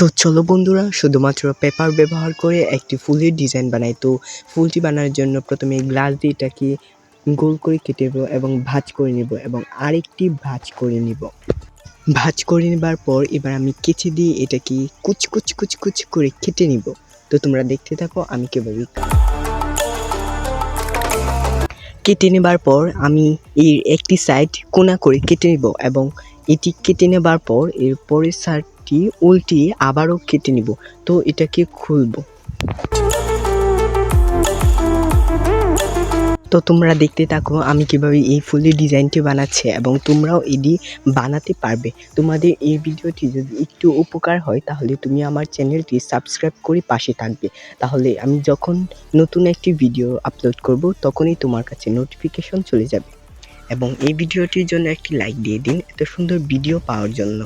তো চলো বন্ধুরা, শুধুমাত্র পেপার ব্যবহার করে একটি ফুলের ডিজাইন বানাই। তো ফুলটি বানানোর জন্য প্রথমে গ্লাস দিয়ে এটাকে গোল করে কেটে নেব এবং ভাঁজ করে নেব এবং আরেকটি ভাঁজ করে নেব। ভাঁজ করে নেবার পর এবার আমি কেচি দিয়ে এটাকে কুচ করে কেটে নিব। তো তোমরা দেখতে থাকো আমি কিভাবে কেটে নেবার পর আমি এর একটি সাইড কোনা করে কেটে নেব এবং এটি কেটে নেবার পর এর পরের সাইডটি উল্টিয়ে আবারও কেটে নিব। তো এটাকে খুলব। তো তোমরা দেখতে থাকো আমি কিভাবে এই ফুলের ডিজাইনটি বানাচ্ছি এবং তোমরাও এটি বানাতে পারবে। তোমাদের এই ভিডিওটি যদি একটু উপকার হয় তাহলে তুমি আমার চ্যানেলটি সাবস্ক্রাইব করে পাশে থাকবে। তাহলে আমি যখন নতুন একটি ভিডিও আপলোড করব তখনই তোমার কাছে নোটিফিকেশন চলে যাবে। এবং এই ভিডিওটির জন্য একটি লাইক দিয়ে দিন এত সুন্দর ভিডিও পাওয়ার জন্য।